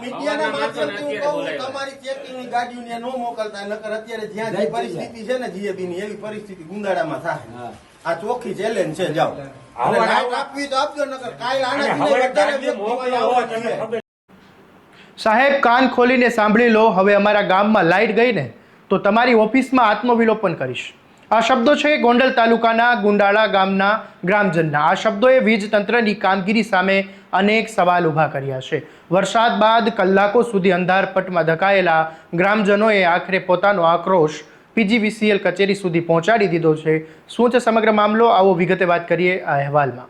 મીડિયાના માધ્યમથી હું કહું, તમારી ચેકિંગની ગાડીઓ નો મોકલતા, નકર અત્યારે જ્યાં જે પરિસ્થિતિ છે ને જીએબી ની, એવી પરિસ્થિતિ ગુંદાડામાં થાય. આ ચોખ્ખી ચેલેન્જ છે. જાઓ અને લાઈટ આપવી તો આપજો, નકર કાલ આનાથી વધારે વ્યક્તિ આવવા જોઈએ. સાહેબ, કાન ખોલીને સાંભળી લો. હવે અમારા ગામમાં લાઈટ ગઈ ને તો તમારી ઓફિસમાં આત્મવિલોપન કરીશ. આ શબ્દો છે ગોંડલ તાલુકાના ગુંડાળા ગામના ગ્રામજનના. આ શબ્દોએ વીજ તંત્રની કામગીરી સામે અનેક સવાલ ઊભા કર્યા છે. વરસાદ બાદ કલાકો સુધી અંધારપટમાં ધકાયેલા ગ્રામજનોએ આખરે પોતાનો આક્રોશ પીજીવીસીએલ કચેરી સુધી પહોંચાડી દીધો છે. શું છે સમગ્ર મામલો, આવો વિગતે વાત કરીએ આ અહેવાલમાં.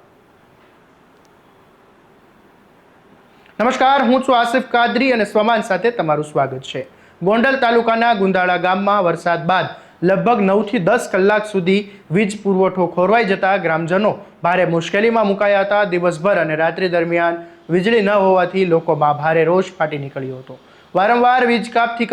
નમસ્કાર, હું છું આસિફ કાદરી અને સ્વમાન સાથે તમારું સ્વાગત છે. ગોંડલ તાલુકાના ગુંદાળા ગામમાં વરસાદ બાદ લગભગ 9 થી 10 કલાક સુધી વીજ પુરવઠો ખોરવાઈ જતા ગ્રામજનો ભારે મુશ્કેલીમાં મુકાયા હતા. દિવસભર અને રાત્રિ દરમિયાન વીજળી ન હોવાથી લોકોમાં ભારે રોષ ફાટી નીકળ્યો હતો. વારંવાર વીજ કાપથી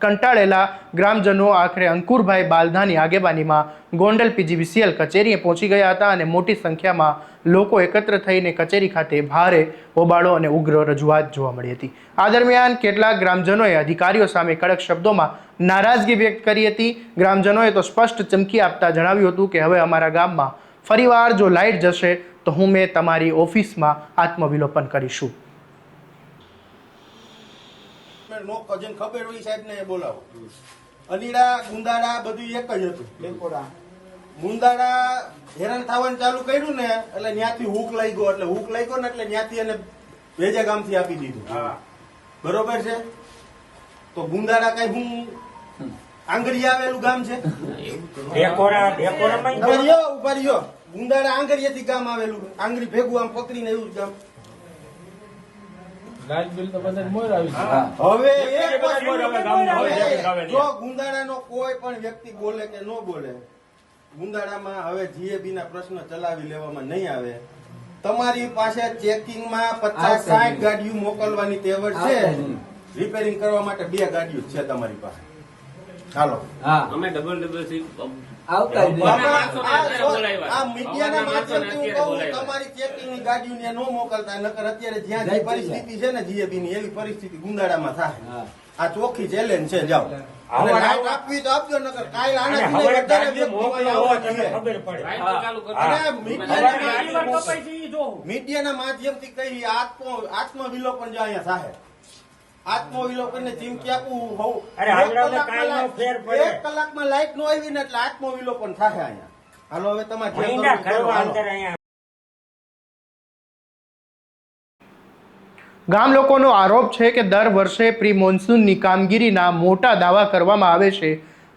કંટાળેલા ગ્રામજનો આખરે અંકુરભાઈ બાલધાની આગેવાનીમાં ગોંડલ પીજીવીસીએલ કચેરીએ પહોંચી ગયા હતા અને મોટી સંખ્યામાં લોકો એકત્ર થઈને કચેરી ખાતે ભારે હોબાળો અને ઉગ્ર રજૂઆત જોવા મળી હતી. આ દરમિયાન કેટલાક ગ્રામજનોએ અધિકારીઓ સામે કડક શબ્દોમાં નારાજગી વ્યક્ત કરી હતી. ગ્રામજનોએ તો સ્પષ્ટ ચમકી આપતા જણાવ્યું હતું કે હવે અમારા ગામમાં ફરીવાર જો લાઇટ જશે તો મેં તમારી ઓફિસમાં આત્મવિલોપન કરીશું. નો કજન ખબર હોય સાહેબ ને બોલાવો. અલીડા ગુંદાડા બધું એક જ હતું. ગુંદાડા હેરાન થવાનું ચાલુ કર્યું ને એટલે ત્યાંથી હુક લઈ ગયો, એટલે હુક લઈ ગયો ને એટલે ત્યાંથી એને વેજા ગામથી આપી દીધું. બરોબર છે. તો ગુંદાડા કઈ હું આંગળી આવેલું ગામ છે? ઉભા રહ્યો. ગુંદાડા આંગળીએથી ગામ આવેલું, આંગળી ભેગું આમ પકડીને એવું જ ગામ. હવે જો ગુંદાડાનો કોઈ પણ વ્યક્તિ બોલે કે ન બોલે, ગુંદાડામાં હવે જીએબી ના પ્રશ્ન ચલાવી લેવામાં નહીં આવે. તમારી પાસે ચેકિંગમાં 50-60 ગાડીઓ મોકલવાની તેવડ છે. રિપેરિંગ કરવા માટે 2 ગાડીઓ છે તમારી પાસે. ચાલો અમે ડબલ આ મીડિયાના માધ્યમથી હું કહું, તમારી ચેકિંગની ગાડીઓ નો મોકલતા, નકર અત્યારે જ્યાં જે પરિસ્થિતિ છે ને જીએબી ની, એવી પરિસ્થિતિ ગુંદાડામાં થાય. આ ચોખ્ખી ચેલેન્જ છે. જાઓ અને લાઈટ આપવી તો આપજો, નકર કાલ આનાથી વધારે વ્યક્તિ આવવા જોઈએ. મીડિયાના માધ્યમથી કહી આત્મવિલોપન જો અહીંયા થાય. આત્મવિલોપન ને ચીમકી આપવું હોવું. 1 કલાકમાં લાઈટ નો આવી ને એટલે આત્મવિલોપન થાય અહીંયા. હાલો હવે તમારે ગામ લોકોનો આરોપ છે કે દર વર્ષે પ્રી મોન્સૂનની કામગીરીના મોટા દાવા કરવામાં આવે છે,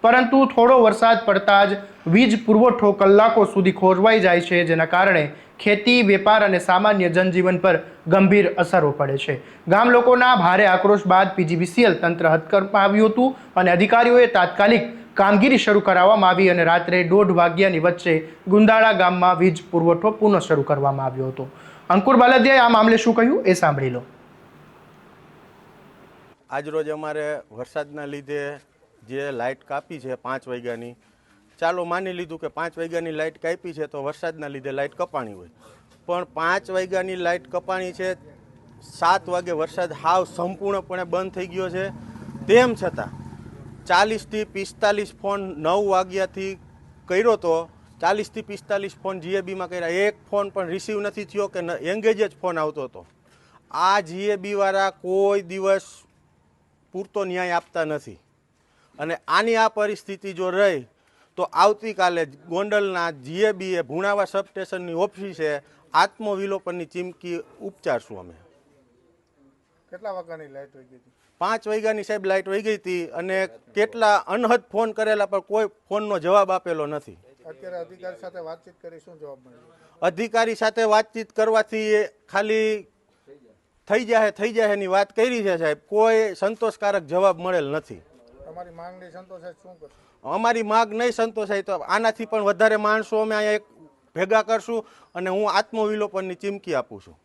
પરંતુ થોડો વરસાદ પડતા જ વીજ પુરવઠો કલાકો સુધી ખોરવાઈ જાય છે, જેના કારણે ખેતી, વેપાર અને સામાન્ય જનજીવન પર ગંભીર અસરો પડે છે. ગામ લોકોના ભારે આક્રોશ બાદ પીજીવીસીએલ તંત્ર હથકરમાં આવ્યું હતું અને અધિકારીઓએ તાત્કાલિક કામગીરી શરૂ કરાવવામાં આવી અને રાત્રે 1:30 વાગ્યાની વચ્ચે ગુંદાળા ગામમાં વીજ પુરવઠો પુનઃ શરૂ કરવામાં આવ્યો હતો. અંકુર બાલદિયાએ આ મામલે શું કહ્યું એ સાંભળી લો. આજરોજ અમારે વરસાદના લીધે જે લાઇટ કાપી છે 5 વાગ્યાની, ચાલો માની લીધું કે 5 વાગ્યાની લાઇટ કાપી છે તો વરસાદના લીધે લાઇટ કપાણી હોય, પણ 5 વાગ્યાની લાઇટ કપાણી છે, 7 વાગે વરસાદ હાવ સંપૂર્ણપણે બંધ થઈ ગયો છે. તેમ છતાં 40 થી 45 ફોન 9 વાગ્યાથી કર્યો તો 40 થી 45 ફોન જીએબીમાં કર્યા, એક ફોન પણ રિસીવ નથી થયો કે એંગેજ જ ફોન આવતો હતો. આ જીએબી વાળા કોઈ દિવસ પૂરતો ન્યાય આપતા નથી અને આની આ પરિસ્થિતિ જો રહી તો આવતીકાલે ગોંડલના જીએબીએ ભુણાવા સબસ્ટેશનની ઓફિસે આત્મવિલોપનની ચીમકી ઉપચારશું. અમે કેટલા વાગ્યાની લાઇટ વહી ગઈ હતી? 5 વાગ્યાની સાહેબ લાઇટ વહી ગઈ હતી અને કેટલા અનહદ ફોન કરેલા પણ કોઈ ફોનનો જવાબ આપેલો નથી. અત્યારે અધિકારી સાથે વાતચીત કરી શું જવાબ મળ્યો? અધિકારી સાથે વાતચીત કરવાથી ખાલી થઈ જાય એની વાત કરી છે સાહેબ, કોઈ સંતોષકારક જવાબ મળેલ નથી. તમારી માંગ નહીં સંતોષાય શું કરશો? અમારી માંગ નહીં સંતોષાય તો આનાથી પણ વધારે માણસો અમે અહીંયા ભેગા કરશું અને હું આત્મવિલોપનની ચીમકી આપું છું.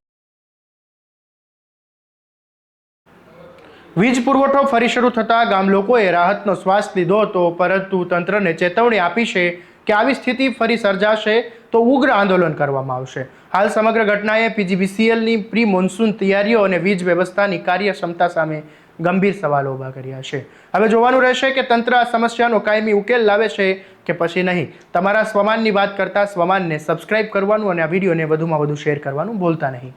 વીજ પુરવઠો ફરી શરૂ થતાં ગામ લોકોએ રાહતનો શ્વાસ લીધો હતો, પરંતુ તંત્રને ચેતવણી આપી છે કે આવી સ્થિતિ ફરી સર્જાશે તો ઉગ્ર આંદોલન કરવામાં આવશે. હાલ સમગ્ર ઘટનાએ પીજીવીસીએલની પ્રી મોન્સૂન તૈયારીઓ અને વીજ વ્યવસ્થાની કાર્યક્ષમતા સામે ગંભીર સવાલો ઊભા કર્યા છે. હવે જોવાનું રહેશે કે તંત્ર આ સમસ્યાનો કાયમી ઉકેલ લાવે છે કે પછી નહીં. તમારા સ્વમાનની વાત કરતા સ્વમાનને સબસ્ક્રાઇબ કરવાનું અને આ વિડીયોને વધુમાં વધુ શેર કરવાનું ભૂલતા નહીં.